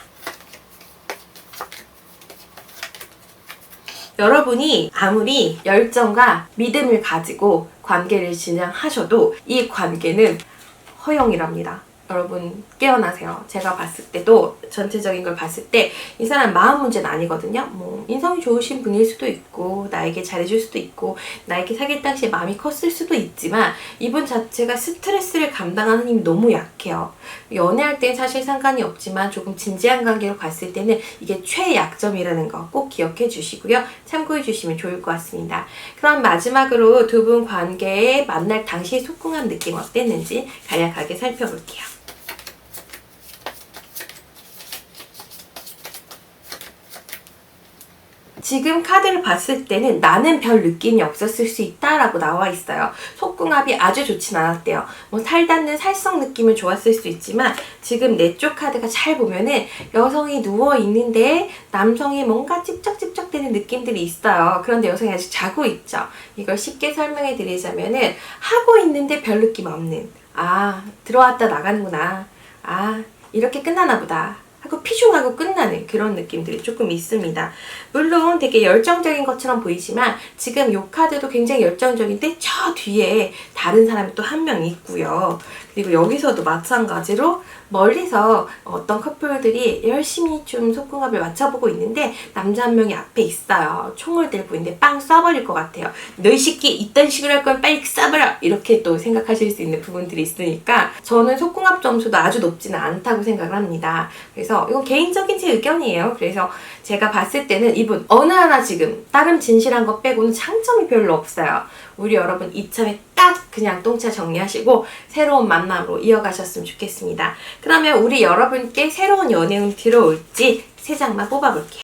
여러분이 아무리 열정과 믿음을 가지고 관계를 진행하셔도 이 관계는 허용이랍니다. 여러분 깨어나세요. 제가 봤을 때도 전체적인 걸 봤을 때 이 사람 마음 문제는 아니거든요. 뭐 인성이 좋으신 분일 수도 있고 나에게 잘해줄 수도 있고 나에게 사귈 당시에 마음이 컸을 수도 있지만 이분 자체가 스트레스를 감당하는 힘이 너무 약해요. 연애할 땐 사실 상관이 없지만 조금 진지한 관계로 갔을 때는 이게 최약점이라는 거 꼭 기억해 주시고요. 참고해 주시면 좋을 것 같습니다. 그럼 마지막으로 두 분 관계에 만날 당시의 속궁합 느낌 어땠는지 간략하게 살펴볼게요. 지금 카드를 봤을 때는 나는 별 느낌이 없었을 수 있다라고 나와 있어요. 속궁합이 아주 좋진 않았대요. 뭐 살닿는 살성 느낌은 좋았을 수 있지만 지금 내 쪽 카드가 잘 보면은 여성이 누워있는데 남성이 뭔가 찝쩍찝쩍 되는 느낌들이 있어요. 그런데 여성이 아직 자고 있죠. 이걸 쉽게 설명해 드리자면은 하고 있는데 별 느낌 없는, 아 들어왔다 나가는구나, 아 이렇게 끝나나 보다 하고 피중하고 끝나는 그런 느낌들이 조금 있습니다. 물론 되게 열정적인 것처럼 보이지만 지금 이 카드도 굉장히 열정적인데 저 뒤에 다른 사람이 또 한 명 있고요. 그리고 여기서도 마찬가지로 멀리서 어떤 커플들이 열심히 좀 속궁합을 맞춰보고 있는데 남자 한 명이 앞에 있어요. 총을 들고 있는데 빵 쏴버릴 것 같아요. 너 이 새끼 이딴 식으로 할 거면 빨리 쏴버려! 이렇게 또 생각하실 수 있는 부분들이 있으니까 저는 속궁합 점수도 아주 높지는 않다고 생각을 합니다. 그래서 이건 개인적인 제 의견이에요. 그래서 제가 봤을 때는 이분 어느 하나 지금 다른 진실한 거 빼고는 장점이 별로 없어요. 우리 여러분 이참에 딱 그냥 똥차 정리하시고 새로운 만남으로 이어가셨으면 좋겠습니다. 그러면 우리 여러분께 새로운 연애운 들어올지 3장만 뽑아볼게요.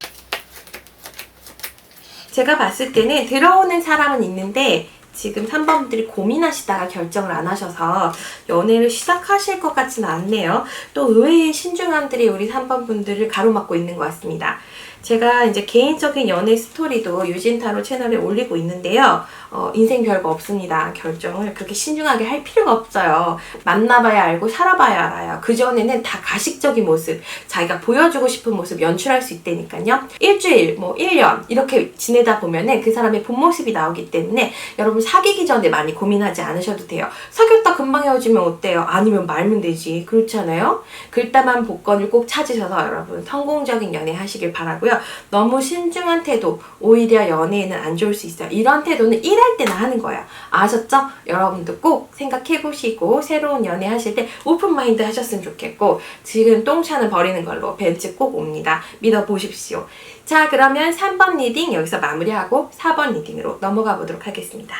제가 봤을 때는 들어오는 사람은 있는데 지금 3번분들이 고민하시다가 결정을 안 하셔서 연애를 시작하실 것 같지는 않네요. 또 의외의 신중함들이 우리 3번분들을 가로막고 있는 것 같습니다. 제가 이제 개인적인 연애 스토리도 유진타로 채널에 올리고 있는데요. 인생 별거 없습니다. 결정을 그렇게 신중하게 할 필요가 없어요. 만나봐야 알고 살아봐야 알아요. 그전에는 다 가식적인 모습, 자기가 보여주고 싶은 모습 연출할 수 있다니까요. 일주일, 뭐 1년 이렇게 지내다 보면은 그 사람의 본 모습이 나오기 때문에 여러분 사귀기 전에 많이 고민하지 않으셔도 돼요. 사귀었다 금방 헤어지면 어때요? 아니면 말면 되지. 그렇잖아요? 글담한 복권을 꼭 찾으셔서 여러분 성공적인 연애 하시길 바라고요. 너무 신중한 태도 오히려 연애에는 안 좋을 수 있어요. 이런 태도는 일할 때나 하는 거예요. 아셨죠? 여러분도 꼭 생각해보시고 새로운 연애 하실 때 오픈마인드 하셨으면 좋겠고 지금 똥차는 버리는 걸로 벤츠 꼭 옵니다. 믿어보십시오. 자, 그러면 3번 리딩 여기서 마무리하고 4번 리딩으로 넘어가 보도록 하겠습니다.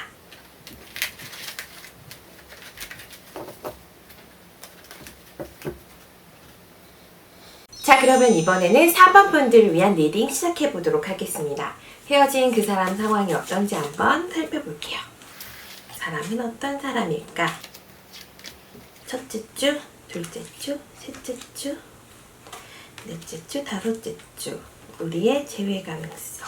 자, 그러면 이번에는 4번 분들을 위한 리딩 시작해 보도록 하겠습니다. 헤어진 그 사람 상황이 어떤지 한번 살펴볼게요. 그 사람은 어떤 사람일까? 첫째 주, 둘째 주, 셋째 주, 넷째 주, 다섯째 주. 우리의 재회 가능성.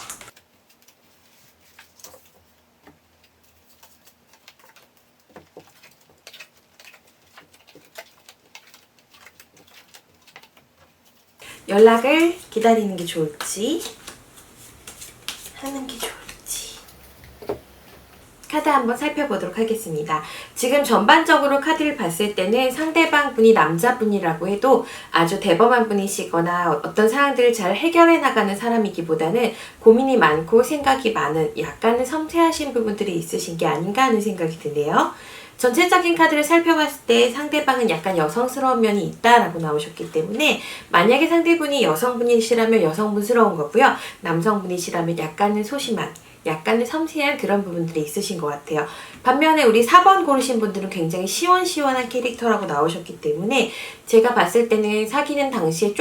연락을 기다리는 게 좋을지, 카드 한번 살펴보도록 하겠습니다. 지금 전반적으로 카드를 봤을 때는 상대방 분이 남자분이라고 해도 아주 대범한 분이시거나 어떤 상황들을 잘 해결해 나가는 사람이기보다는 고민이 많고 생각이 많은 약간은 섬세하신 부분들이 있으신 게 아닌가 하는 생각이 드네요. 전체적인 카드를 살펴봤을 때 상대방은 약간 여성스러운 면이 있다라고 나오셨기 때문에 만약에 상대분이 여성분이시라면 여성분스러운 거고요. 남성분이시라면 약간은 소심한 약간은 섬세한 그런 부분들이 있으신 것 같아요. 반면에 우리 4번 고르신 분들은 굉장히 시원시원한 캐릭터라고 나오셨기 때문에 제가 봤을 때는 사귀는 당시에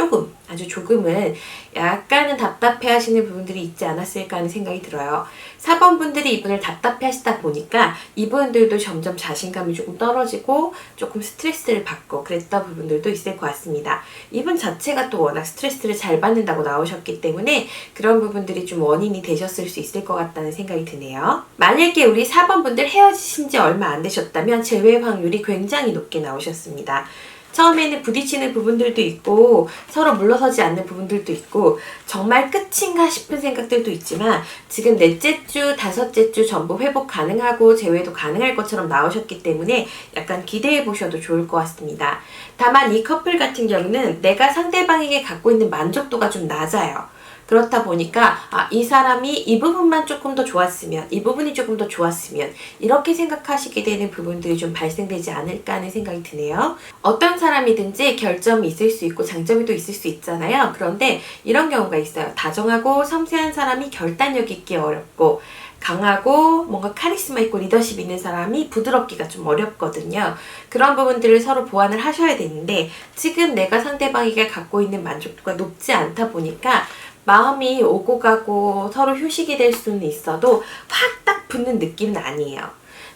아주 조금은 약간은 답답해 하시는 부분들이 있지 않았을까 하는 생각이 들어요. 4번 분들이 이분을 답답해 하시다 보니까 이분들도 점점 자신감이 조금 떨어지고 조금 스트레스를 받고 그랬던 부분들도 있을 것 같습니다. 이분 자체가 또 워낙 스트레스를 잘 받는다고 나오셨기 때문에 그런 부분들이 좀 원인이 되셨을 수 있을 것 같다는 생각이 드네요. 만약에 우리 4번 분들 헤어지신 지 얼마 안 되셨다면 재회 확률이 굉장히 높게 나오셨습니다. 처음에는 부딪히는 부분들도 있고 서로 물러서지 않는 부분들도 있고 정말 끝인가 싶은 생각들도 있지만 지금 넷째 주, 다섯째 주 전부 회복 가능하고 재회도 가능할 것처럼 나오셨기 때문에 약간 기대해 보셔도 좋을 것 같습니다. 다만 이 커플 같은 경우는 내가 상대방에게 갖고 있는 만족도가 좀 낮아요. 그렇다 보니까 이 사람이 이 부분만 조금 더 좋았으면 이 부분이 조금 더 좋았으면 이렇게 생각하시게 되는 부분들이 좀 발생되지 않을까 하는 생각이 드네요. 어떤 사람이든지 결점이 있을 수 있고 장점이 또 있을 수 있잖아요. 그런데 이런 경우가 있어요. 다정하고 섬세한 사람이 결단력 있기 어렵고 강하고 뭔가 카리스마 있고 리더십 있는 사람이 부드럽기가 좀 어렵거든요. 그런 부분들을 서로 보완을 하셔야 되는데 지금 내가 상대방에게 갖고 있는 만족도가 높지 않다 보니까 마음이 오고 가고 서로 휴식이 될 수는 있어도 확 딱 붙는 느낌은 아니에요.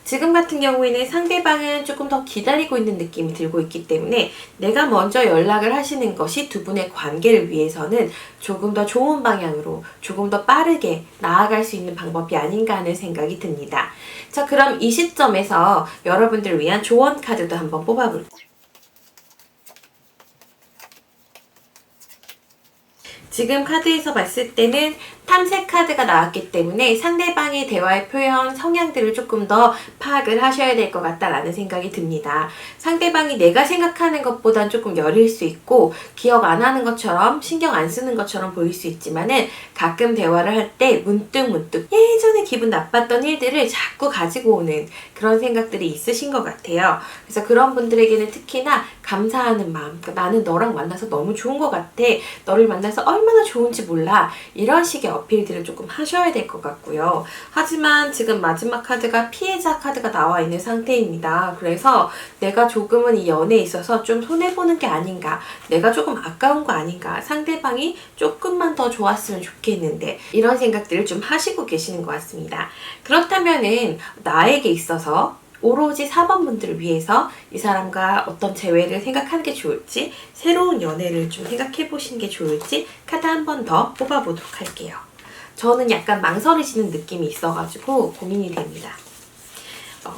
지금 같은 경우에는 상대방은 조금 더 기다리고 있는 느낌이 들고 있기 때문에 내가 먼저 연락을 하시는 것이 두 분의 관계를 위해서는 조금 더 좋은 방향으로 조금 더 빠르게 나아갈 수 있는 방법이 아닌가 하는 생각이 듭니다. 자, 그럼 이 시점에서 여러분들을 위한 조언 카드도 한번 뽑아볼게요. 지금 카드에서 봤을 때는 탐색 카드가 나왔기 때문에 상대방의 대화의 표현, 성향들을 조금 더 파악을 하셔야 될 것 같다라는 생각이 듭니다. 상대방이 내가 생각하는 것보단 조금 여릴 수 있고 기억 안 하는 것처럼 신경 안 쓰는 것처럼 보일 수 있지만은 가끔 대화를 할 때 문득문득 예전에 기분 나빴던 일들을 자꾸 가지고 오는 그런 생각들이 있으신 것 같아요. 그래서 그런 분들에게는 특히나 감사하는 마음, 그러니까 나는 너랑 만나서 너무 좋은 것 같아. 너를 만나서 얼마나 좋은지 몰라. 이런 식의 어필들을 조금 하셔야 될 것 같고요. 하지만 지금 마지막 카드가 피해자 카드가 나와 있는 상태입니다. 그래서 내가 조금은 이 연애에 있어서 좀 손해보는 게 아닌가, 내가 조금 아까운 거 아닌가, 상대방이 조금만 더 좋았으면 좋겠는데 이런 생각들을 좀 하시고 계시는 것 같습니다. 그렇다면은 나에게 있어서 오로지 4번 분들을 위해서 이 사람과 어떤 재회를 생각하는 게 좋을지, 새로운 연애를 좀 생각해 보시는 게 좋을지 카드 한 번 더 뽑아보도록 할게요. 저는 약간 망설이시는 느낌이 있어가지고 고민이 됩니다.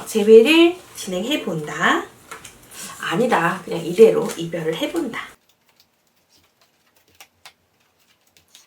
재회를 진행해 본다. 아니다. 그냥 이대로 이별을 해본다.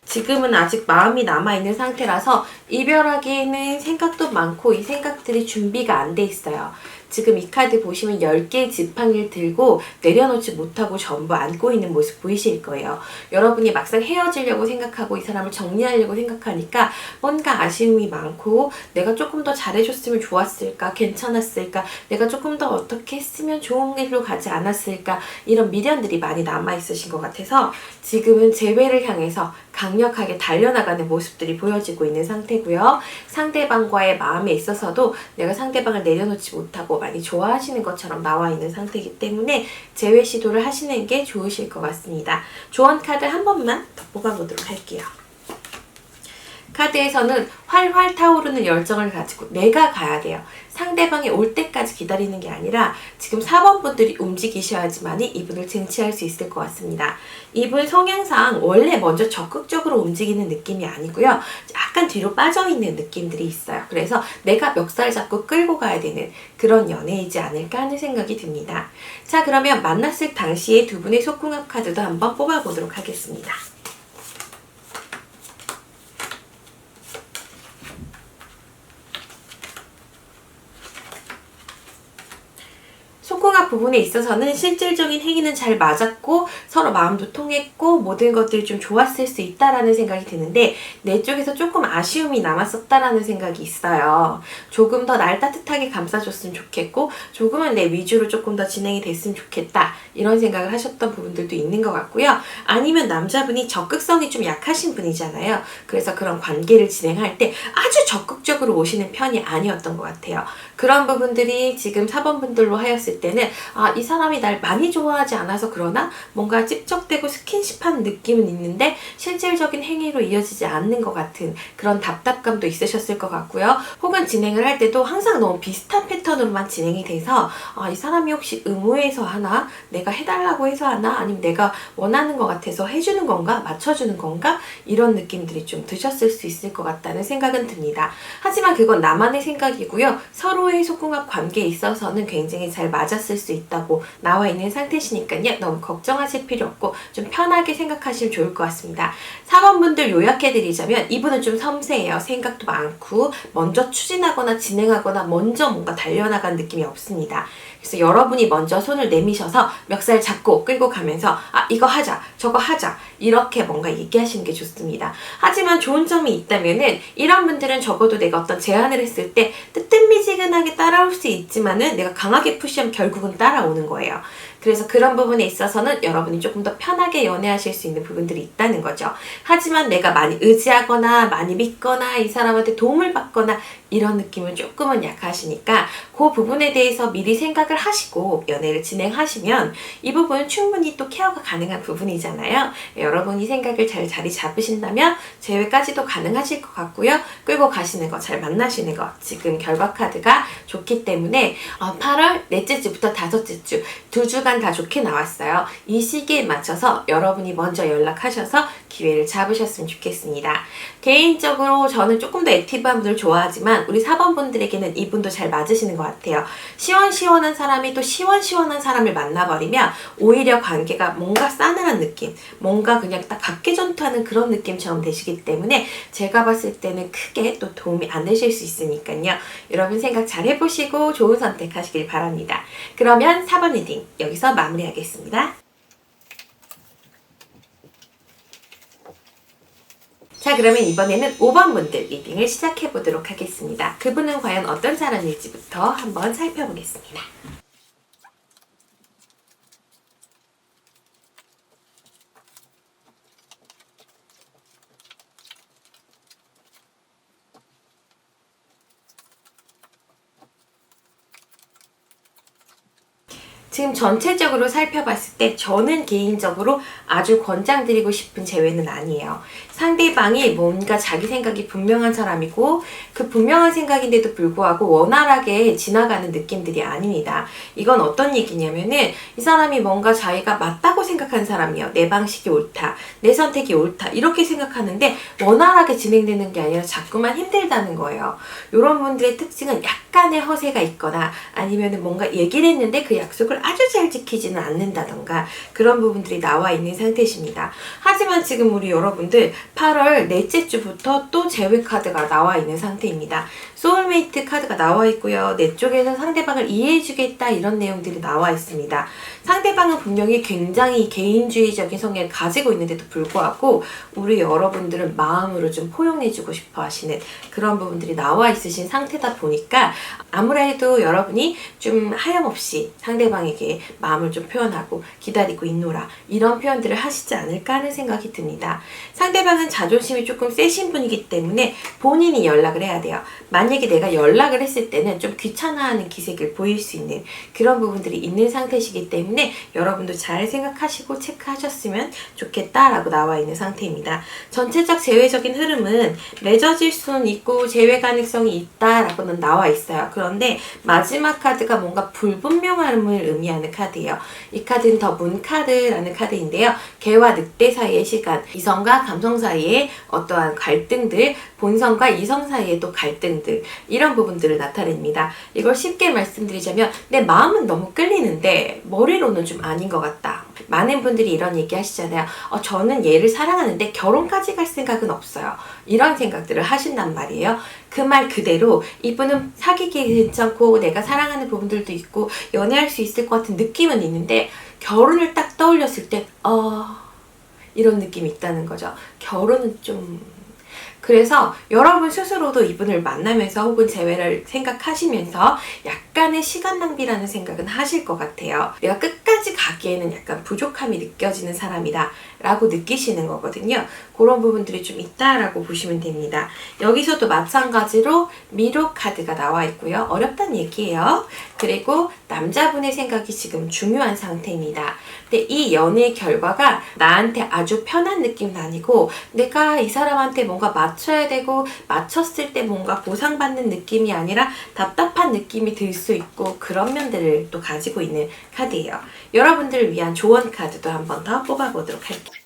지금은 아직 마음이 남아있는 상태라서 이별하기에는 생각도 많고 이 생각들이 준비가 안 돼 있어요. 지금 이 카드 보시면 10개의 지팡이를 들고 내려놓지 못하고 전부 안고 있는 모습 보이실 거예요. 여러분이 막상 헤어지려고 생각하고 이 사람을 정리하려고 생각하니까 뭔가 아쉬움이 많고 내가 조금 더 잘해줬으면 좋았을까, 괜찮았을까, 내가 조금 더 어떻게 했으면 좋은 길로 가지 않았을까, 이런 미련들이 많이 남아있으신 것 같아서 지금은 재회를 향해서 강력하게 달려나가는 모습들이 보여지고 있는 상태고요. 상대방과의 마음에 있어서도 내가 상대방을 내려놓지 못하고 많이 좋아하시는 것처럼 나와 있는 상태이기 때문에 재회 시도를 하시는 게 좋으실 것 같습니다. 조언 카드 한 번만 더 뽑아보도록 할게요. 카드에서는 활활 타오르는 열정을 가지고 내가 가야 돼요. 상대방이 올 때까지 기다리는 게 아니라 지금 4번 분들이 움직이셔야지만이 이분을 쟁취할 수 있을 것 같습니다. 이분 성향상 원래 먼저 적극적으로 움직이는 느낌이 아니고요. 약간 뒤로 빠져있는 느낌들이 있어요. 그래서 내가 멱살 잡고 끌고 가야 되는 그런 연애이지 않을까 하는 생각이 듭니다. 자, 그러면 만났을 당시에 두 분의 속궁합 카드도 한번 뽑아보도록 하겠습니다. 마지막 부분에 있어서는 실질적인 행위는 잘 맞았고 서로 마음도 통했고 모든 것들이 좀 좋았을 수 있다라는 생각이 드는데 내 쪽에서 조금 아쉬움이 남았었다라는 생각이 있어요. 조금 더 날 따뜻하게 감싸줬으면 좋겠고 조금은 내 위주로 조금 더 진행이 됐으면 좋겠다 이런 생각을 하셨던 부분들도 있는 것 같고요. 아니면 남자분이 적극성이 좀 약하신 분이잖아요. 그래서 그런 관계를 진행할 때 아주 적극적으로 오시는 편이 아니었던 것 같아요. 그런 부분들이 지금 4번분들로 하였을 때는 이 사람이 날 많이 좋아하지 않아서 그러나 뭔가 찝쩍대고 스킨십한 느낌은 있는데 실질적인 행위로 이어지지 않는 것 같은 그런 답답감도 있으셨을 것 같고요. 혹은 진행을 할 때도 항상 너무 비슷한 패턴으로만 진행이 돼서 이 사람이 혹시 의무해서 하나? 내가 해달라고 해서 하나? 아니면 내가 원하는 것 같아서 해주는 건가? 맞춰주는 건가? 이런 느낌들이 좀 드셨을 수 있을 것 같다는 생각은 듭니다. 하지만 그건 나만의 생각이고요. 서로의 속궁합 관계에 있어서는 굉장히 잘 맞았을 수 있다고 나와 있는 상태시니까요. 너무 걱정하실 필요 없고 좀 편하게 생각하시면 좋을 것 같습니다. 4번분들 요약해드리자면 이분은 좀 섬세해요. 생각도 많고 먼저 추진하거나 진행하거나 먼저 뭔가 달려나간 느낌이 없습니다. 그래서 여러분이 먼저 손을 내미셔서 멱살 잡고 끌고 가면서 이거 하자 저거 하자 이렇게 뭔가 얘기하시는 게 좋습니다. 하지만 좋은 점이 있다면은 이런 분들은 적어도 내가 어떤 제안을 했을 때 뜨뜻미지근하게 따라올 수 있지만은 내가 강하게 푸시하면 결국은 따라오는 거예요. 그래서 그런 부분에 있어서는 여러분이 조금 더 편하게 연애하실 수 있는 부분들이 있다는 거죠. 하지만 내가 많이 의지하거나 많이 믿거나 이 사람한테 도움을 받거나 이런 느낌은 조금은 약하시니까 그 부분에 대해서 미리 생각을 하시고 연애를 진행하시면 이 부분은 충분히 또 케어가 가능한 부분이잖아요. 여러분이 생각을 잘 자리 잡으신다면 제외까지도 가능하실 것 같고요. 끌고 가시는 거, 잘 만나시는 거 지금 결과 카드가 좋기 때문에 8월 넷째 주부터 다섯째 주 2주간 다 좋게 나왔어요. 이 시기에 맞춰서 여러분이 먼저 연락하셔서 기회를 잡으셨으면 좋겠습니다. 개인적으로 저는 조금 더 액티브한 분을 좋아하지만 우리 4번 분들에게는 이분도 잘 맞으시는 것 같아요. 시원시원한 사람이 또 시원시원한 사람을 만나버리면 오히려 관계가 뭔가 싸늘한 느낌, 뭔가 그냥 딱 각개전투하는 그런 느낌처럼 되시기 때문에 제가 봤을 때는 크게 또 도움이 안 되실 수 있으니까요. 여러분 생각 잘 해보시고 좋은 선택하시길 바랍니다. 그러면 4번 리딩 여기서 마무리하겠습니다. 자, 그러면 이번에는 5번 분들 리딩을 시작해 보도록 하겠습니다. 그분은 과연 어떤 사람일지부터 한번 살펴보겠습니다. 지금 전체적으로 살펴봤을 때 저는 개인적으로 아주 권장드리고 싶은 제외는 아니에요. 상대방이 뭔가 자기 생각이 분명한 사람이고 그 분명한 생각인데도 불구하고 원활하게 지나가는 느낌들이 아닙니다. 이건 어떤 얘기냐면은 이 사람이 뭔가 자기가 맞다고 생각하는 사람이에요. 내 방식이 옳다. 내 선택이 옳다. 이렇게 생각하는데 원활하게 진행되는 게 아니라 자꾸만 힘들다는 거예요. 이런 분들의 특징은 약간의 허세가 있거나 아니면 뭔가 얘기를 했는데 그 약속을 아주 잘 지키지는 않는다던가 그런 부분들이 나와 있는 상태십니다. 하지만 지금 우리 여러분들 8월 넷째 주부터 또 제외 카드가 나와 있는 상태입니다. 소울메이트 카드가 나와 있고요. 내 쪽에서 상대방을 이해해주겠다 이런 내용들이 나와 있습니다. 상대방은 분명히 굉장히 개인주의적인 성향을 가지고 있는데도 불구하고 우리 여러분들은 마음으로 좀 포용해주고 싶어 하시는 그런 부분들이 나와 있으신 상태다 보니까 아무래도 여러분이 좀 하염없이 상대방에게 마음을 좀 표현하고 기다리고 있노라 이런 표현들을 하시지 않을까 하는 생각이 듭니다. 상대방은 자존심이 조금 세신 분이기 때문에 본인이 연락을 해야 돼요. 만약에 내가 연락을 했을 때는 좀 귀찮아하는 기색을 보일 수 있는 그런 부분들이 있는 상태시기 때문에 여러분도 잘 생각하시고 체크하셨으면 좋겠다라고 나와 있는 상태입니다. 전체적 제외적인 흐름은 맺어질 수는 있고 제외 가능성이 있다라고는 나와 있어요. 그런데 마지막 카드가 뭔가 불분명함을 의미하는 카드예요. 이 카드는 더 문 카드라는 카드인데요. 개와 늑대 사이의 시간, 이성과 감성 사이의 어떠한 갈등들, 본성과 이성 사이의 또 갈등들 이런 부분들을 나타냅니다. 이걸 쉽게 말씀드리자면 내 마음은 너무 끌리는데 머리로는 좀 아닌 것 같다. 많은 분들이 이런 얘기 하시잖아요. 저는 얘를 사랑하는데 결혼까지 갈 생각은 없어요. 이런 생각들을 하신단 말이에요. 그 말 그대로 이분은 사귀기 괜찮고 내가 사랑하는 부분들도 있고 연애할 수 있을 것 같은 느낌은 있는데 결혼을 딱 떠올렸을 때 이런 느낌이 있다는 거죠. 결혼은 좀... 그래서 여러분 스스로도 이분을 만나면서 혹은 재회를 생각하시면서 약간의 시간 낭비라는 생각은 하실 것 같아요. 내가 끝까지 가기에는 약간 부족함이 느껴지는 사람이다 라고 느끼시는 거거든요. 그런 부분들이 좀 있다라고 보시면 됩니다. 여기서도 마찬가지로 미로 카드가 나와 있고요. 어렵다는 얘기예요. 그리고 남자분의 생각이 지금 중요한 상태입니다. 근데 이 연애 결과가 나한테 아주 편한 느낌은 아니고 내가 이 사람한테 뭔가 맞춰야 되고 맞췄을 때 뭔가 보상받는 느낌이 아니라 답답한 느낌이 들 수 있고 그런 면들을 또 가지고 있는 카드예요. 여러분들을 위한 조언 카드도 한 번 더 뽑아보도록 할게요.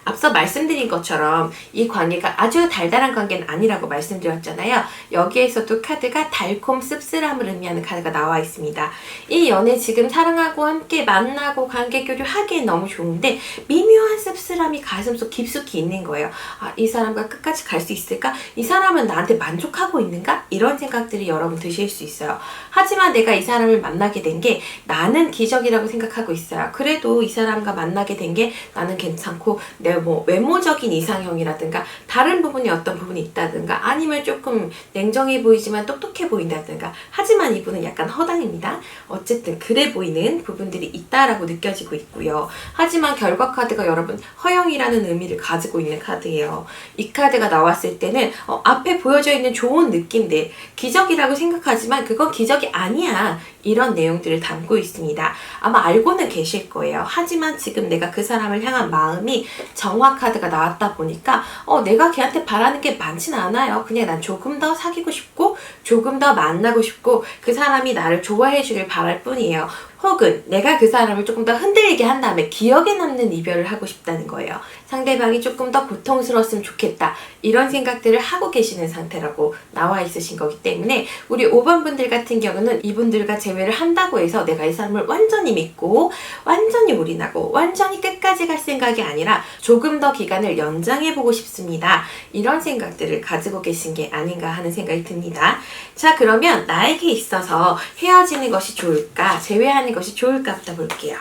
앞서 말씀드린 것처럼 이 관계가 아주 달달한 관계는 아니라고 말씀드렸잖아요. 여기에서도 카드가 달콤 씁쓸함을 의미하는 카드가 나와 있습니다. 이 연애 지금 사랑하고 함께 만나고 관계 교류하기엔 너무 좋은데 미묘한 씁쓸함이 가슴속 깊숙이 있는 거예요. 이 사람과 끝까지 갈 수 있을까? 이 사람은 나한테 만족하고 있는가? 이런 생각들이 여러분 드실 수 있어요. 하지만 내가 이 사람을 만나게 된 게 나는 기적이라고 생각하고 있어요. 그래도 이 사람과 만나게 된 게 나는 괜찮고 뭐 외모적인 이상형이라든가 다른 부분이 어떤 부분이 있다든가 아니면 조금 냉정해 보이지만 똑똑해 보인다든가 하지만 이분은 약간 허당입니다. 어쨌든 그래 보이는 부분들이 있다라고 느껴지고 있고요. 하지만 결과 카드가 여러분 허영이라는 의미를 가지고 있는 카드예요. 이 카드가 나왔을 때는 앞에 보여져 있는 좋은 느낌들 기적이라고 생각하지만 그건 기적이 아니야. 이런 내용들을 담고 있습니다. 아마 알고는 계실 거예요. 하지만 지금 내가 그 사람을 향한 마음이 정화 카드가 나왔다 보니까 내가 걔한테 바라는 게 많진 않아요. 그냥 난 조금 더 사귀고 싶고 조금 더 만나고 싶고 그 사람이 나를 좋아해 주길 바랄 뿐이에요. 혹은 내가 그 사람을 조금 더 흔들리게 한 다음에 기억에 남는 이별을 하고 싶다는 거예요. 상대방이 조금 더 고통스러웠으면 좋겠다. 이런 생각들을 하고 계시는 상태라고 나와 있으신 거기 때문에 우리 5번 분들 같은 경우는 이분들과 재회를 한다고 해서 내가 이 사람을 완전히 믿고 완전히 올인하고 완전히 끝까지 갈 생각이 아니라 조금 더 기간을 연장해보고 싶습니다. 이런 생각들을 가지고 계신 게 아닌가 하는 생각이 듭니다. 자, 그러면 나에게 있어서 헤어지는 것이 좋을까? 재회하는 것이 좋을까부터 볼게요.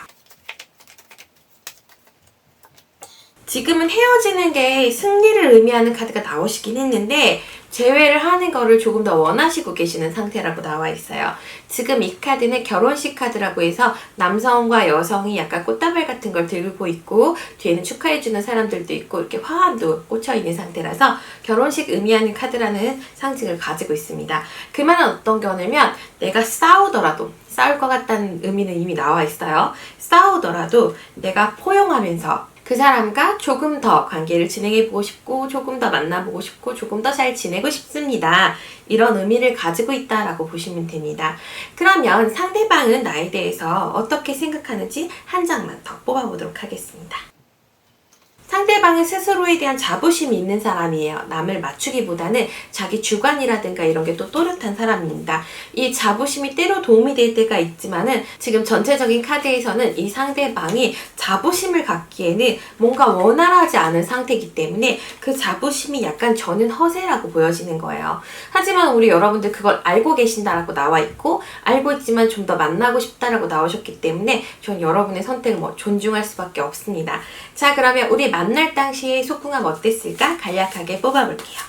지금은 헤어지는 게 승리를 의미하는 카드가 나오시긴 했는데 재회를 하는 거를 조금 더 원하시고 계시는 상태라고 나와 있어요. 지금 이 카드는 결혼식 카드라고 해서 남성과 여성이 약간 꽃다발 같은 걸 들고 있고 뒤에는 축하해주는 사람들도 있고 이렇게 화환도 꽂혀있는 상태라서 결혼식 의미하는 카드라는 상징을 가지고 있습니다. 그 말은 어떤 거냐면 내가 싸우더라도 싸울 것 같다는 의미는 이미 나와 있어요. 싸우더라도 내가 포용하면서 그 사람과 조금 더 관계를 진행해보고 싶고 조금 더 만나보고 싶고 조금 더 잘 지내고 싶습니다. 이런 의미를 가지고 있다라고 보시면 됩니다. 그러면 상대방은 나에 대해서 어떻게 생각하는지 한 장만 더 뽑아보도록 하겠습니다. 상대방은 스스로에 대한 자부심이 있는 사람이에요. 남을 맞추기보다는 자기 주관이라든가 이런 게 또 또렷한 사람입니다. 이 자부심이 때로 도움이 될 때가 있지만은 지금 전체적인 카드에서는 이 상대방이 자부심을 갖기에는 뭔가 원활하지 않은 상태이기 때문에 그 자부심이 약간 저는 허세라고 보여지는 거예요. 하지만 우리 여러분들 그걸 알고 계신다라고 나와 있고 알고 있지만 좀 더 만나고 싶다라고 나오셨기 때문에 전 여러분의 선택을 존중할 수밖에 없습니다. 자, 그러면 우리 만날 당시의 소풍함 어땠을까? 간략하게 뽑아볼게요.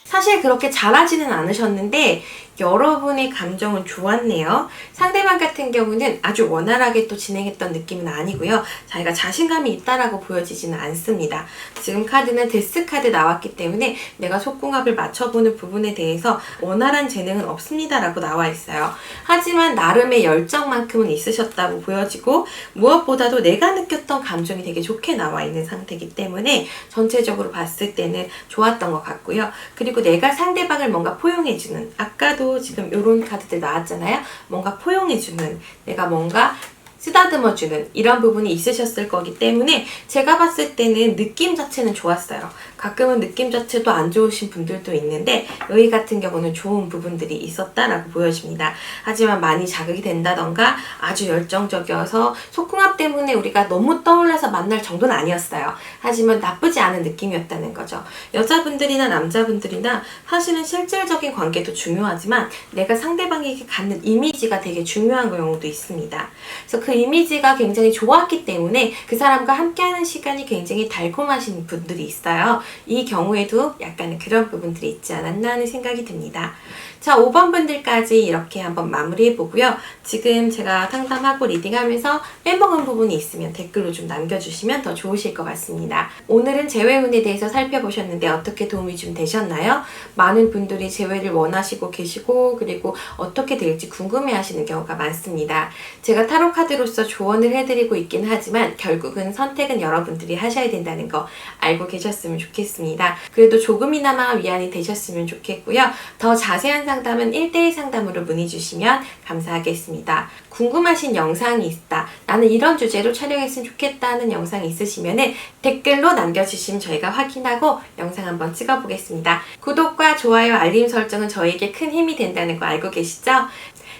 사실 그렇게 잘하지는 않으셨는데 여러분의 감정은 좋았네요. 상대방 같은 경우는 아주 원활하게 또 진행했던 느낌은 아니고요. 자기가 자신감이 있다라고 보여지지는 않습니다. 지금 카드는 데스 카드 나왔기 때문에 내가 속궁합을 맞춰보는 부분에 대해서 원활한 재능은 없습니다라고 나와 있어요. 하지만 나름의 열정만큼은 있으셨다고 보여지고 무엇보다도 내가 느꼈던 감정이 되게 좋게 나와 있는 상태이기 때문에 전체적으로 봤을 때는 좋았던 것 같고요. 그리고 내가 상대방을 뭔가 포용해주는 아까도 지금 이런 카드들 나왔잖아요. 뭔가 포용해주는 내가 뭔가 쓰다듬어주는 이런 부분이 있으셨을 거기 때문에 제가 봤을 때는 느낌 자체는 좋았어요. 가끔은 느낌 자체도 안 좋으신 분들도 있는데 여기 같은 경우는 좋은 부분들이 있었다라고 보여집니다. 하지만 많이 자극이 된다던가 아주 열정적이어서 속궁합 때문에 우리가 너무 떠올라서 만날 정도는 아니었어요. 하지만 나쁘지 않은 느낌이었다는 거죠. 여자분들이나 남자분들이나 사실은 실질적인 관계도 중요하지만 내가 상대방에게 갖는 이미지가 되게 중요한 경우도 있습니다. 그래서 그 이미지가 굉장히 좋았기 때문에 그 사람과 함께하는 시간이 굉장히 달콤하신 분들이 있어요. 이 경우에도 약간의 그런 부분들이 있지 않았나 하는 생각이 듭니다. 자, 5번 분들까지 이렇게 한번 마무리해 보고요. 지금 제가 상담하고 리딩하면서 빼먹은 부분이 있으면 댓글로 좀 남겨주시면 더 좋으실 것 같습니다. 오늘은 재회운에 대해서 살펴보셨는데 어떻게 도움이 좀 되셨나요? 많은 분들이 재회를 원하시고 계시고 그리고 어떻게 될지 궁금해하시는 경우가 많습니다. 제가 타로 카드로서 조언을 해드리고 있긴 하지만 결국은 선택은 여러분들이 하셔야 된다는 거 알고 계셨으면 좋겠습니다. 그래도 조금이나마 위안이 되셨으면 좋겠고요. 더 자세한 상담은 1대1 상담으로 문의 주시면 감사하겠습니다. 궁금하신 영상이 있다. 나는 이런 주제로 촬영했으면 좋겠다는 영상이 있으시면 댓글로 남겨주시면 저희가 확인하고 영상 한번 찍어보겠습니다. 구독과 좋아요, 알림 설정은 저에게 큰 힘이 된다는 거 알고 계시죠?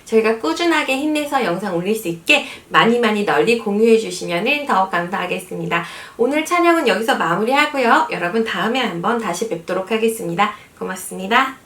저희가 꾸준하게 힘내서 영상 올릴 수 있게 많이 널리 공유해 주시면 더 감사하겠습니다. 오늘 촬영은 여기서 마무리하고요. 여러분 다음에 한번 다시 뵙도록 하겠습니다. 고맙습니다.